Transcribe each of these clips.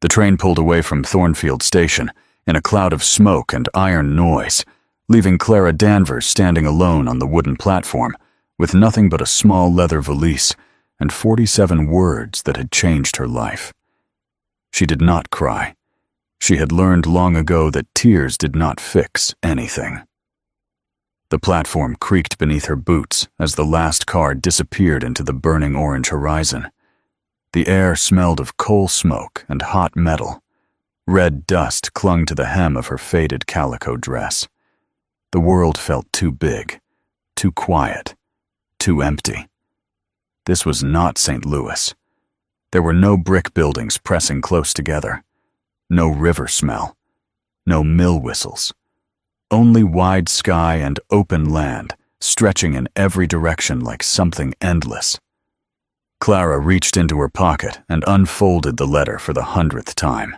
The train pulled away from Thornfield Station in a cloud of smoke and iron noise, leaving Clara Danvers standing alone on the wooden platform with nothing but a small leather valise and 47 words that had changed her life. She did not cry. She had learned long ago that tears did not fix anything. The platform creaked beneath her boots as the last car disappeared into the burning orange horizon. The air smelled of coal smoke and hot metal. Red dust clung to the hem of her faded calico dress. The world felt too big, too quiet, too empty. This was not St. Louis. There were no brick buildings pressing close together, no river smell, no mill whistles, only wide sky and open land stretching in every direction like something endless. Clara reached into her pocket and unfolded the letter for the 100th time.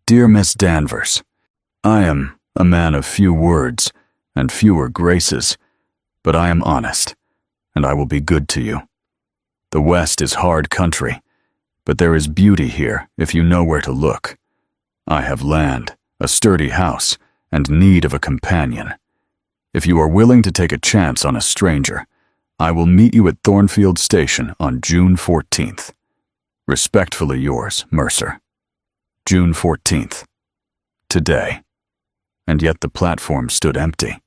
Dear Miss Danvers, I am a man of few words and fewer graces, but I am honest, and I will be good to you. The West is hard country, but there is beauty here if you know where to look. I have land, a sturdy house, and need of a companion. If you are willing to take a chance on a stranger, I will meet you at Thornfield Station on June 14th. Respectfully yours, Mercer. June 14th. Today. And yet the platform stood empty.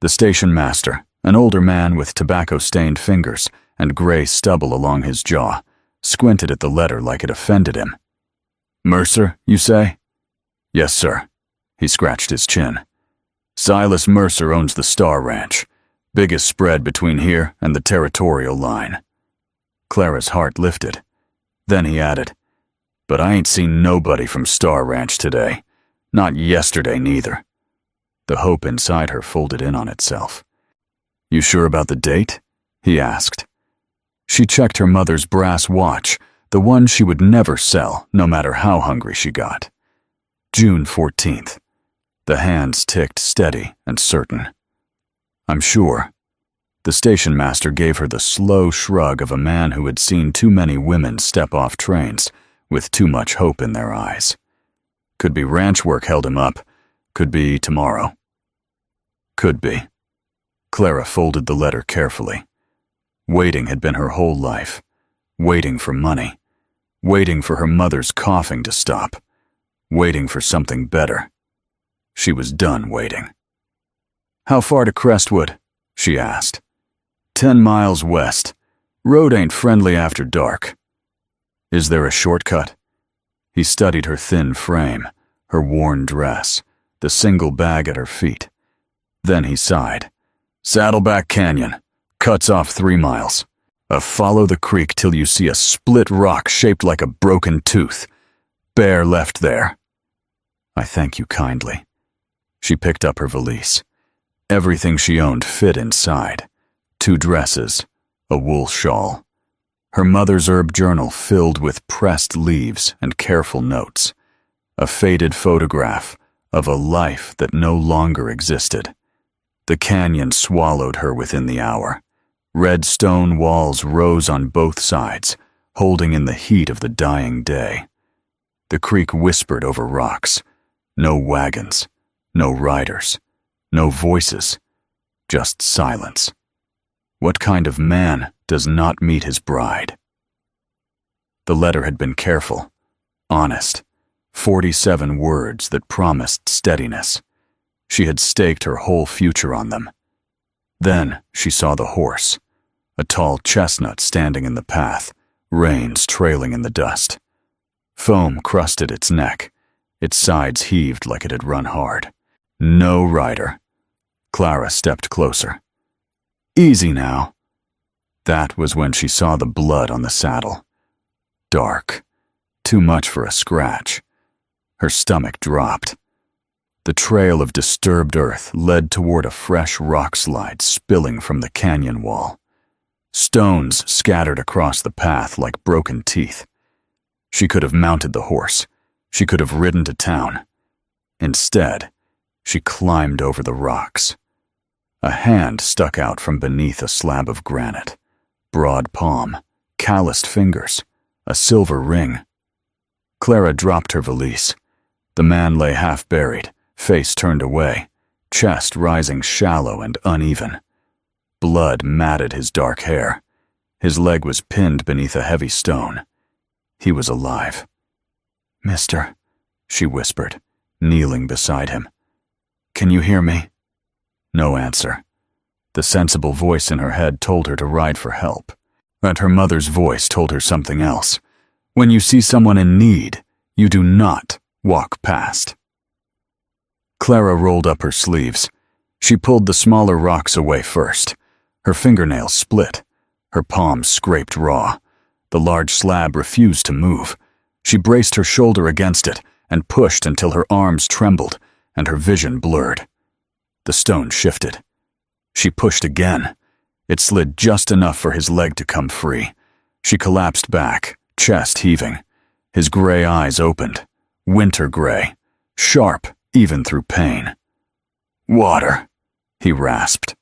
The station master, an older man with tobacco-stained fingers and gray stubble along his jaw, squinted at the letter like it offended him. Mercer, you say? Yes, sir. He scratched his chin. Silas Mercer owns the Star Ranch, biggest spread between here and the territorial line. Clara's heart lifted. Then he added, But I ain't seen nobody from Star Ranch today. Not yesterday, neither. The hope inside her folded in on itself. You sure about the date? He asked. She checked her mother's brass watch, the one she would never sell, no matter how hungry she got. June 14th. The hands ticked steady and certain. I'm sure. The station master gave her the slow shrug of a man who had seen too many women step off trains with too much hope in their eyes. Could be ranch work held him up. Could be tomorrow. Could be. Clara folded the letter carefully. Waiting had been her whole life. Waiting for money. Waiting for her mother's coughing to stop. Waiting for something better. She was done waiting. How far to Crestwood? She asked. 10 miles west. Road ain't friendly after dark. Is there a shortcut? He studied her thin frame, her worn dress, the single bag at her feet. Then he sighed. Saddleback Canyon. Cuts off 3 miles. Follow the creek till you see a split rock shaped like a broken tooth. Bear left there. I thank you kindly. She picked up her valise. Everything she owned fit inside. 2 dresses, a wool shawl. Her mother's herb journal filled with pressed leaves and careful notes. A faded photograph of a life that no longer existed. The canyon swallowed her within the hour. Red stone walls rose on both sides, holding in the heat of the dying day. The creek whispered over rocks. No wagons, no riders, no voices, just silence. What kind of man does not meet his bride? The letter had been careful, honest, 47 words that promised steadiness. She had staked her whole future on them. Then she saw the horse, a tall chestnut standing in the path, reins trailing in the dust. Foam crusted its neck. Its sides heaved like it had run hard. No rider. Clara stepped closer. Easy now. That was when she saw the blood on the saddle. Dark. Too much for a scratch. Her stomach dropped. The trail of disturbed earth led toward a fresh rock slide spilling from the canyon wall. Stones scattered across the path like broken teeth. She could have mounted the horse. She could have ridden to town. Instead, she climbed over the rocks. A hand stuck out from beneath a slab of granite. Broad palm, calloused fingers, a silver ring. Clara dropped her valise. The man lay half-buried, face turned away, chest rising shallow and uneven. Blood matted his dark hair. His leg was pinned beneath a heavy stone. He was alive. "Mister," she whispered, kneeling beside him. "Can you hear me?" No answer. The sensible voice in her head told her to ride for help. And her mother's voice told her something else. When you see someone in need, you do not walk past. Clara rolled up her sleeves. She pulled the smaller rocks away first. Her fingernails split. Her palms scraped raw. The large slab refused to move. She braced her shoulder against it and pushed until her arms trembled and her vision blurred. The stone shifted. She pushed again. It slid just enough for his leg to come free. She collapsed back, chest heaving. His gray eyes opened, winter gray, sharp even through pain. "Water," he rasped.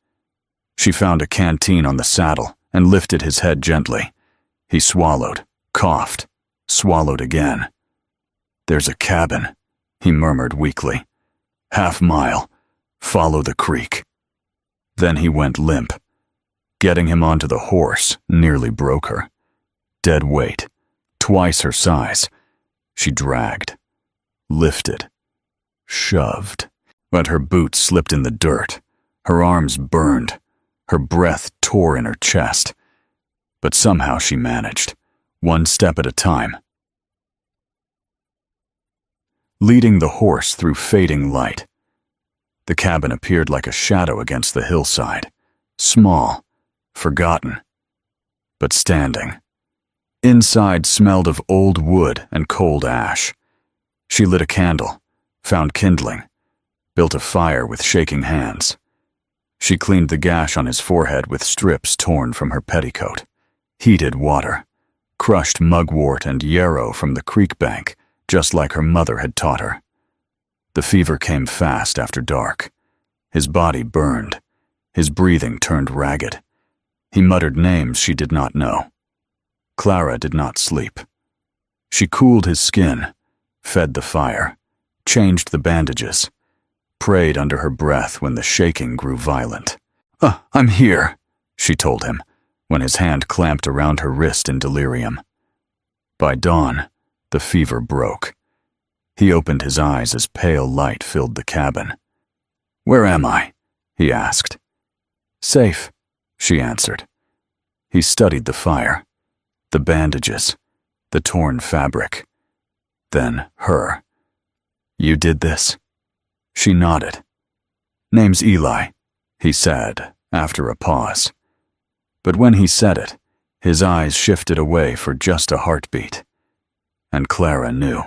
She found a canteen on the saddle and lifted his head gently. He swallowed, coughed, swallowed again. "There's a cabin," he murmured weakly. "Half-mile. Follow the creek." Then he went limp. Getting him onto the horse nearly broke her. Dead weight, twice her size. She dragged, lifted, shoved. But her boots slipped in the dirt. Her arms burned. Her breath tore in her chest. But somehow she managed, one step at a time. Leading the horse through fading light. The cabin appeared like a shadow against the hillside, small, forgotten, but standing. Inside smelled of old wood and cold ash. She lit a candle, found kindling, built a fire with shaking hands. She cleaned the gash on his forehead with strips torn from her petticoat, heated water, crushed mugwort and yarrow from the creek bank, just like her mother had taught her. The fever came fast after dark. His body burned. His breathing turned ragged. He muttered names she did not know. Clara did not sleep. She cooled his skin, fed the fire, changed the bandages, prayed under her breath when the shaking grew violent. I'm here," she told him, when his hand clamped around her wrist in delirium. By dawn, the fever broke. He opened his eyes as pale light filled the cabin. "Where am I?" he asked. "Safe," she answered. He studied the fire, the bandages, the torn fabric. Then her. "You did this?" She nodded. "Name's Eli," he said, after a pause. But when he said it, his eyes shifted away for just a heartbeat. And Clara knew.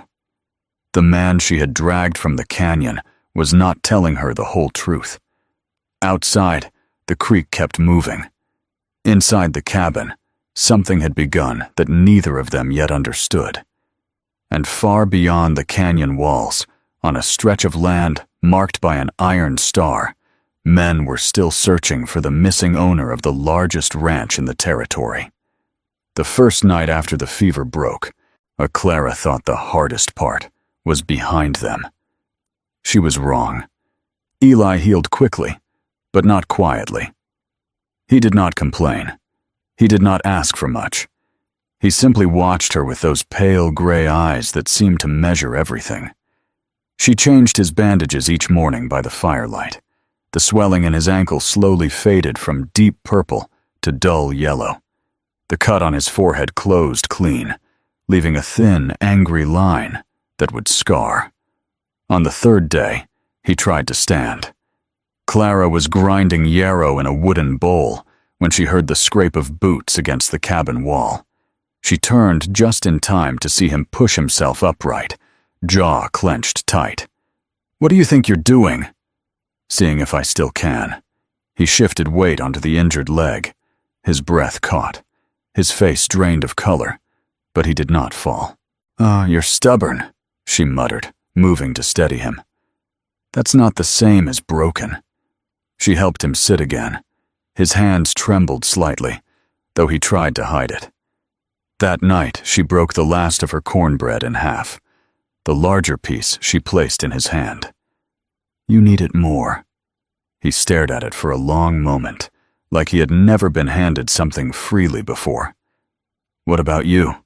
The man she had dragged from the canyon was not telling her the whole truth. Outside, the creek kept moving. Inside the cabin, something had begun that neither of them yet understood. And far beyond the canyon walls, on a stretch of land marked by an iron star, men were still searching for the missing owner of the largest ranch in the territory. The first night after the fever broke, Clara thought the hardest part was behind them. She was wrong. Eli healed quickly, but not quietly. He did not complain. He did not ask for much. He simply watched her with those pale gray eyes that seemed to measure everything. She changed his bandages each morning by the firelight. The swelling in his ankle slowly faded from deep purple to dull yellow. The cut on his forehead closed clean, leaving a thin, angry line that would scar. On the third day, he tried to stand. Clara was grinding yarrow in a wooden bowl when she heard the scrape of boots against the cabin wall. She turned just in time to see him push himself upright, jaw clenched tight. "What do you think you're doing?" "Seeing if I still can." He shifted weight onto the injured leg. His breath caught. His face drained of color, but he did not fall. You're stubborn," she muttered, moving to steady him. "That's not the same as broken." She helped him sit again. His hands trembled slightly, though he tried to hide it. That night, she broke the last of her cornbread in half. The larger piece she placed in his hand. "You need it more." He stared at it for a long moment, like he had never been handed something freely before. "What about you?"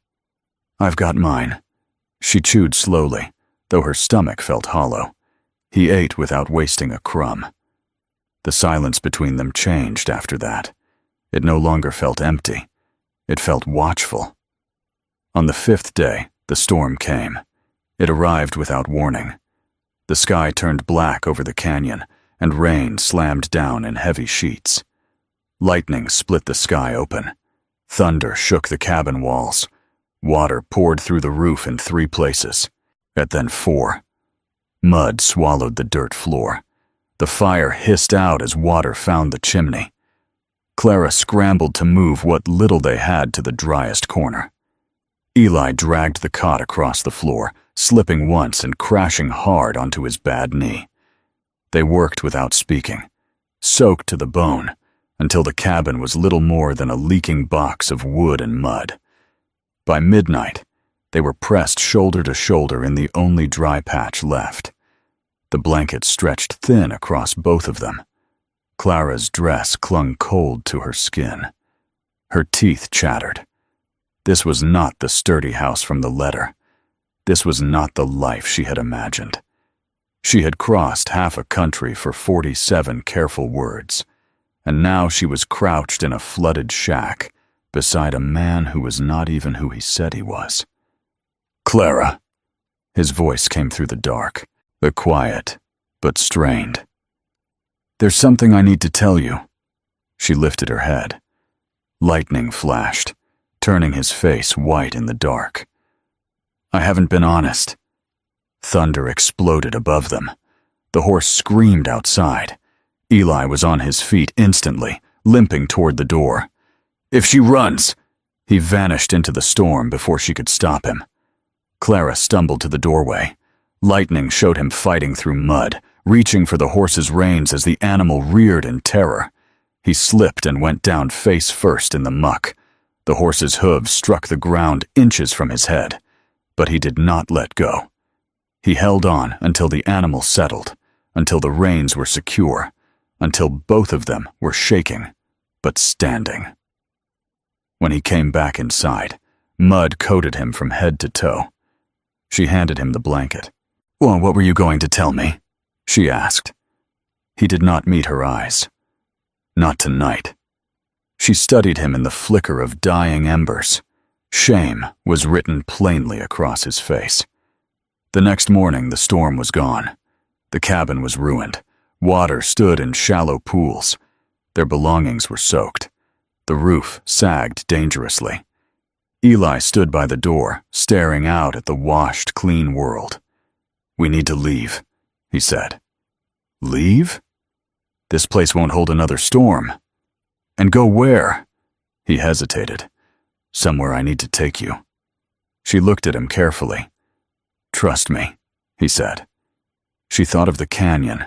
"I've got mine." She chewed slowly, though her stomach felt hollow. He ate without wasting a crumb. The silence between them changed after that. It no longer felt empty. It felt watchful. On the 5th day, the storm came. It arrived without warning. The sky turned black over the canyon, and rain slammed down in heavy sheets. Lightning split the sky open. Thunder shook the cabin walls. Water poured through the roof in 3 places, and then 4. Mud swallowed the dirt floor. The fire hissed out as water found the chimney. Clara scrambled to move what little they had to the driest corner. Eli dragged the cot across the floor, slipping once and crashing hard onto his bad knee. They worked without speaking, soaked to the bone, until the cabin was little more than a leaking box of wood and mud. By midnight, they were pressed shoulder to shoulder in the only dry patch left. The blanket stretched thin across both of them. Clara's dress clung cold to her skin. Her teeth chattered. This was not the sturdy house from the letter. This was not the life she had imagined. She had crossed half a country for 47 careful words, and now she was crouched in a flooded shack beside a man who was not even who he said he was. "Clara." His voice came through the dark, quiet, but strained. "There's something I need to tell you." She lifted her head. Lightning flashed, turning his face white in the dark. "I haven't been honest." Thunder exploded above them. The horse screamed outside. Eli was on his feet instantly, limping toward the door. "If she runs!" He vanished into the storm before she could stop him. Clara stumbled to the doorway. Lightning showed him fighting through mud, reaching for the horse's reins as the animal reared in terror. He slipped and went down face first in the muck. The horse's hooves struck the ground inches from his head, but he did not let go. He held on until the animal settled, until the reins were secure, until both of them were shaking, but standing. When he came back inside, mud coated him from head to toe. She handed him the blanket. "Well, what were you going to tell me?" she asked. He did not meet her eyes. Not tonight. She studied him in the flicker of dying embers. Shame was written plainly across his face. The next morning, the storm was gone. The cabin was ruined. Water stood in shallow pools. Their belongings were soaked. The roof sagged dangerously. Eli stood by the door, staring out at the washed, clean world. "We need to leave," he said. "Leave? This place won't hold another storm." "And go where?" He hesitated. "Somewhere I need to take you." She looked at him carefully. "Trust me," he said. She thought of the canyon,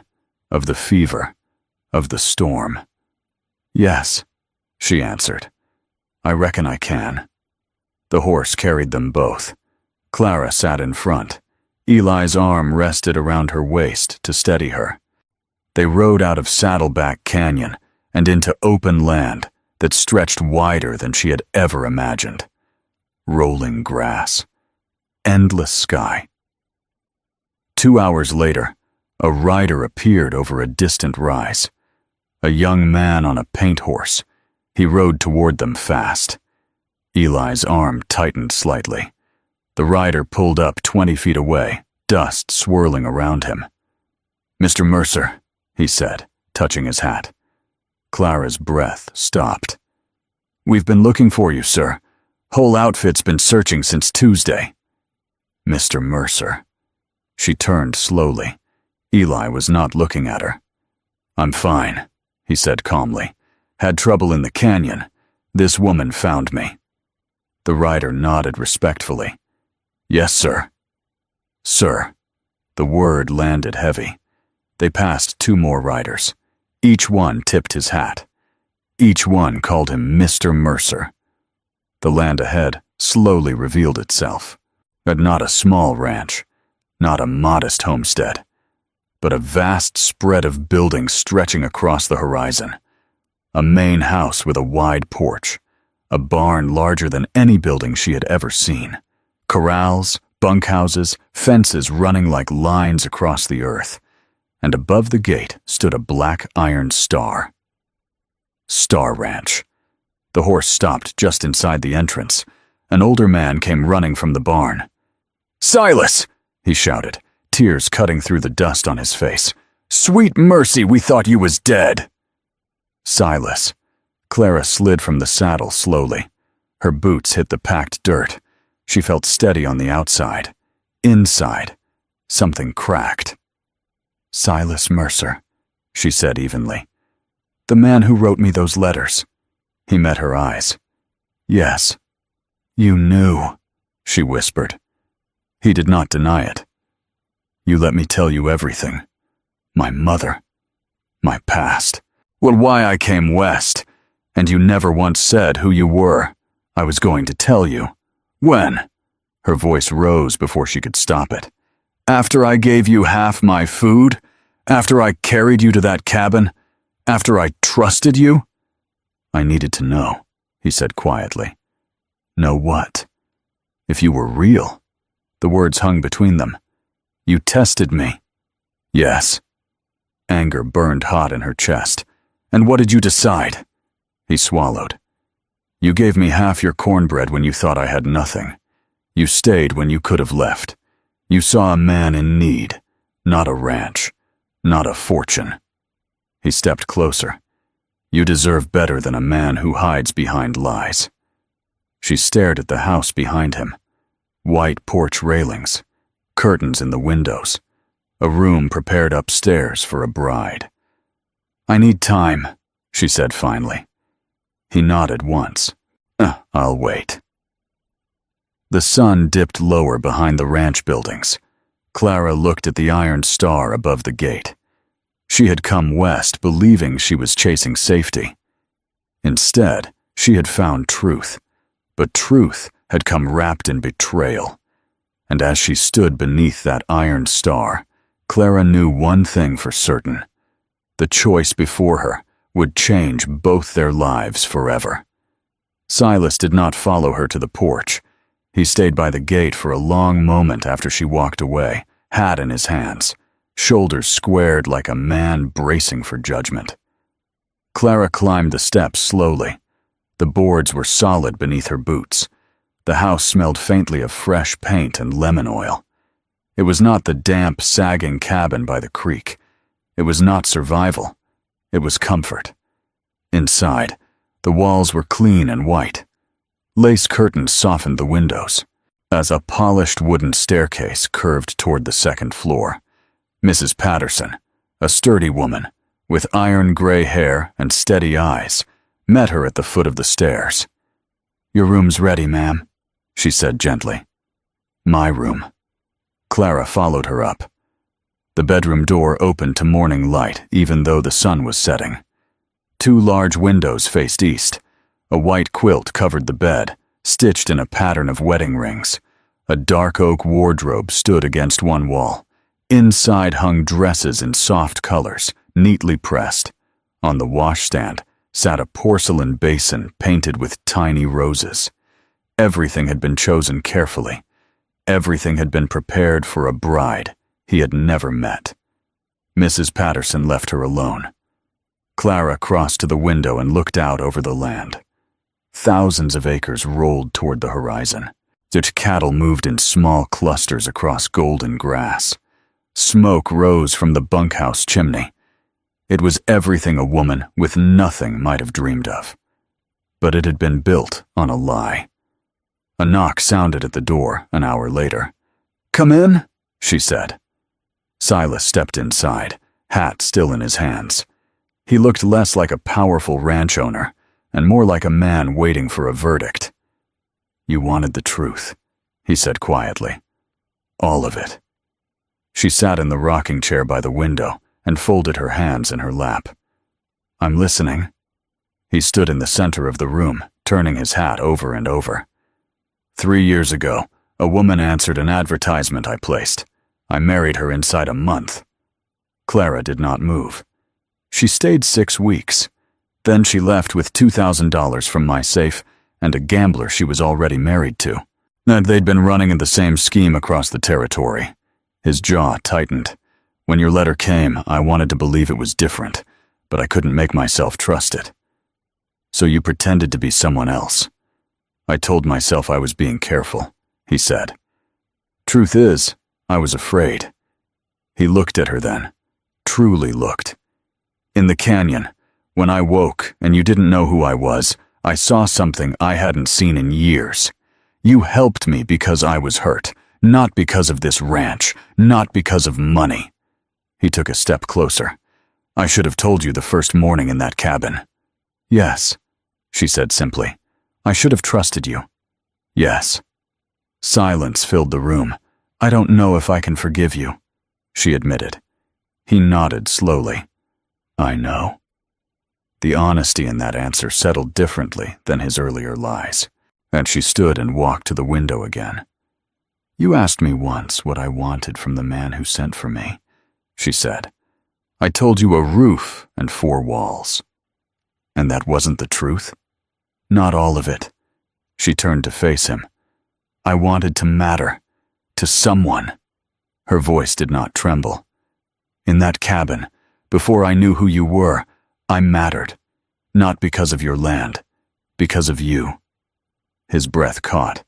of the fever, of the storm. "Yes," she answered. "I reckon I can." The horse carried them both. Clara sat in front. Eli's arm rested around her waist to steady her. They rode out of Saddleback Canyon and into open land that stretched wider than she had ever imagined. Rolling grass. Endless sky. 2 hours later, a rider appeared over a distant rise. A young man on a paint horse. He rode toward them fast. Eli's arm tightened slightly. The rider pulled up 20 feet away, dust swirling around him. "Mr. Mercer," he said, touching his hat. Clara's breath stopped. "We've been looking for you, sir. Whole outfit's been searching since Tuesday." Mr. Mercer. She turned slowly. Eli was not looking at her. "I'm fine," he said calmly. "Had trouble in the canyon. This woman found me." The rider nodded respectfully. "Yes, sir." "Sir." The word landed heavy. They passed 2 more riders. Each one tipped his hat. Each one called him Mr. Mercer. The land ahead slowly revealed itself. And not a small ranch, not a modest homestead, but a vast spread of buildings stretching across the horizon. A main house with a wide porch, a barn larger than any building she had ever seen, corrals, bunkhouses, fences running like lines across the earth, and above the gate stood a black iron star. Star Ranch. The horse stopped just inside the entrance. An older man came running from the barn. "Silas!" he shouted, tears cutting through the dust on his face. "Sweet mercy, we thought you was dead!" Silas. Clara slid from the saddle slowly. Her boots hit the packed dirt. She felt steady on the outside. Inside, something cracked. "Silas Mercer," she said evenly. "The man who wrote me those letters." He met her eyes. "Yes." "You knew," she whispered. He did not deny it. "You let me tell you everything. My mother. My past. Well, why I came west. And you never once said who you were. I was going to tell you." "When?" Her voice rose before she could stop it. "After I gave you half my food? After I carried you to that cabin? After I trusted you?" "I needed to know," he said quietly. "Know what?" "If you were real." The words hung between them. "You tested me." "Yes." Anger burned hot in her chest. "And what did you decide?" He swallowed. "You gave me half your cornbread when you thought I had nothing. You stayed when you could have left. You saw a man in need, not a ranch, not a fortune." He stepped closer. "You deserve better than a man who hides behind lies." She stared at the house behind him. White porch railings, curtains in the windows, a room prepared upstairs for a bride. "I need time," she said finally. He nodded once. "I'll wait." The sun dipped lower behind the ranch buildings. Clara looked at the iron star above the gate. She had come west believing she was chasing safety. Instead, she had found truth, but truth had come wrapped in betrayal. And as she stood beneath that iron star, Clara knew one thing for certain. The choice before her would change both their lives forever. Silas did not follow her to the porch. He stayed by the gate for a long moment after she walked away, hat in his hands, shoulders squared like a man bracing for judgment. Clara climbed the steps slowly. The boards were solid beneath her boots. The house smelled faintly of fresh paint and lemon oil. It was not the damp, sagging cabin by the creek. It was not survival. It was comfort. Inside, the walls were clean and white. Lace curtains softened the windows. As a polished wooden staircase curved toward the second floor, Mrs. Patterson, a sturdy woman, with iron gray hair and steady eyes, met her at the foot of the stairs. "Your room's ready, ma'am," she said gently. "My room." Clara followed her up. The bedroom door opened to morning light even though the sun was setting. 2 large windows faced east. A white quilt covered the bed, stitched in a pattern of wedding rings. A dark oak wardrobe stood against one wall. Inside hung dresses in soft colors, neatly pressed. On the washstand sat a porcelain basin painted with tiny roses. Everything had been chosen carefully. Everything had been prepared for a bride he had never met. Mrs. Patterson left her alone. Clara crossed to the window and looked out over the land. Thousands of acres rolled toward the horizon. Its cattle moved in small clusters across golden grass. Smoke rose from the bunkhouse chimney. It was everything a woman with nothing might have dreamed of. But it had been built on a lie. A knock sounded at the door an hour later. "Come in," she said. Silas stepped inside, hat still in his hands. He looked less like a powerful ranch owner and more like a man waiting for a verdict. "You wanted the truth," he said quietly. "All of it." She sat in the rocking chair by the window and folded her hands in her lap. "I'm listening." He stood in the center of the room, turning his hat over and over. 3 years ago, a woman answered an advertisement I placed. I married her inside a month. Clara did not move. She stayed 6 weeks. Then she left with $2,000 from my safe and a gambler she was already married to. And they'd been running in the same scheme across the territory. His jaw tightened. When your letter came, I wanted to believe it was different, but I couldn't make myself trust it. So you pretended to be someone else. I told myself I was being careful, he said. Truth is, I was afraid. He looked at her then, truly looked. In the canyon, when I woke and you didn't know who I was, I saw something I hadn't seen in years. You helped me because I was hurt, not because of this ranch, not because of money. He took a step closer. I should have told you the first morning in that cabin. Yes, she said simply. I should have trusted you. Yes. Silence filled the room. I don't know if I can forgive you, she admitted. He nodded slowly. I know. The honesty in that answer settled differently than his earlier lies, and she stood and walked to the window again. You asked me once what I wanted from the man who sent for me, she said. I told you a roof and 4 walls. And that wasn't the truth? Not all of it. She turned to face him. I wanted to matter. To someone. Her voice did not tremble. In that cabin, before I knew who you were, I mattered. Not because of your land. Because of you. His breath caught.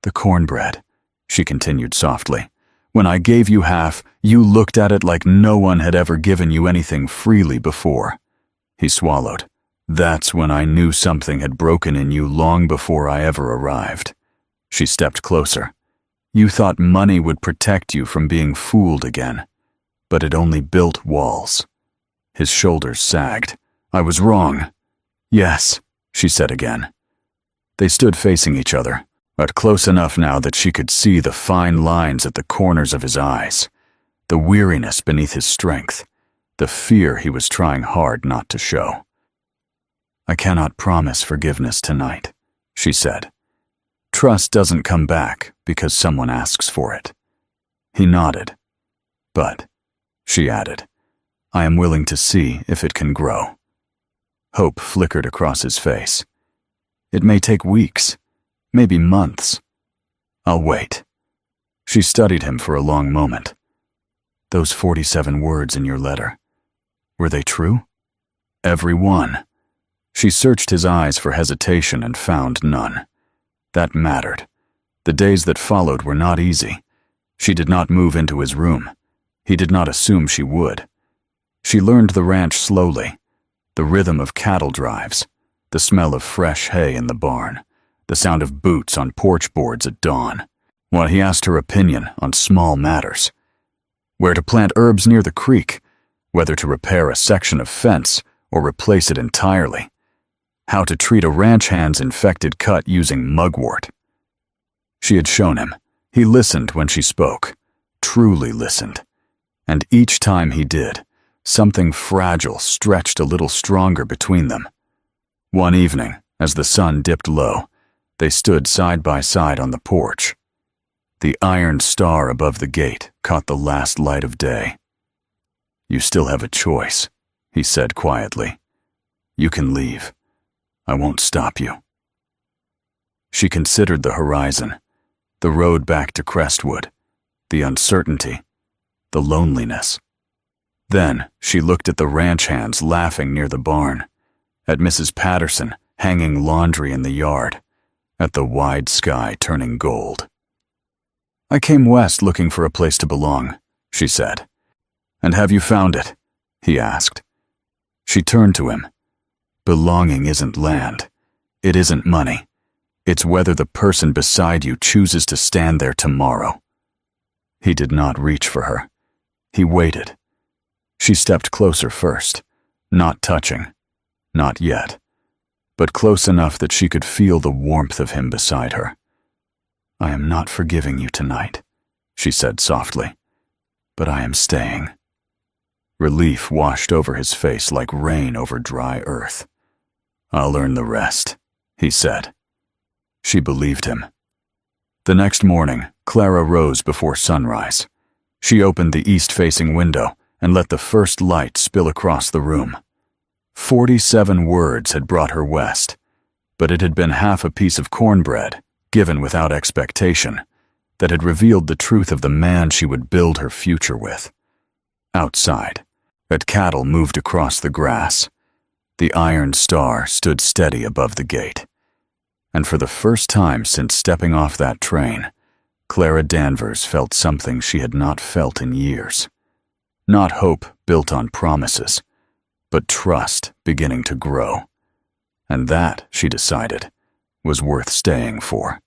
The cornbread, she continued softly. When I gave you half, you looked at it like no one had ever given you anything freely before. He swallowed. That's when I knew something had broken in you long before I ever arrived. She stepped closer. You thought money would protect you from being fooled again, but it only built walls. His shoulders sagged. I was wrong. Yes, she said again. They stood facing each other, but close enough now that she could see the fine lines at the corners of his eyes, the weariness beneath his strength, the fear he was trying hard not to show. I cannot promise forgiveness tonight, she said. Trust doesn't come back because someone asks for it. He nodded. But, she added, I am willing to see if it can grow. Hope flickered across his face. It may take weeks, maybe months. I'll wait. She studied him for a long moment. Those 47 words in your letter, were they true? Every one. She searched his eyes for hesitation and found none. That mattered. The days that followed were not easy. She did not move into his room. He did not assume she would. She learned the ranch slowly, the rhythm of cattle drives, the smell of fresh hay in the barn, the sound of boots on porch boards at dawn, while he asked her opinion on small matters. Where to plant herbs near the creek, whether to repair a section of fence or replace it entirely, how to treat a ranch hand's infected cut using mugwort. She had shown him. He listened when she spoke, truly listened. And each time he did, something fragile stretched a little stronger between them. One evening, as the sun dipped low, they stood side by side on the porch. The iron star above the gate caught the last light of day. You still have a choice, he said quietly. You can leave. I won't stop you. She considered the horizon, the road back to Crestwood, the uncertainty, the loneliness. Then she looked at the ranch hands laughing near the barn, at Mrs. Patterson hanging laundry in the yard, at the wide sky turning gold. I came west looking for a place to belong, she said. And have you found it? He asked. She turned to him. Belonging isn't land. It isn't money. It's whether the person beside you chooses to stand there tomorrow. He did not reach for her. He waited. She stepped closer first, not touching, not yet, but close enough that she could feel the warmth of him beside her. I am not forgiving you tonight, she said softly, but I am staying. Relief washed over his face like rain over dry earth. I'll earn the rest, he said. She believed him. The next morning, Clara rose before sunrise. She opened the east-facing window and let the first light spill across the room. 47 words had brought her west, but it had been half a piece of cornbread, given without expectation, that had revealed the truth of the man she would build her future with. Outside, cattle moved across the grass. The iron star stood steady above the gate. And for the first time since stepping off that train, Clara Danvers felt something she had not felt in years. Not hope built on promises, but trust beginning to grow. And that, she decided, was worth staying for.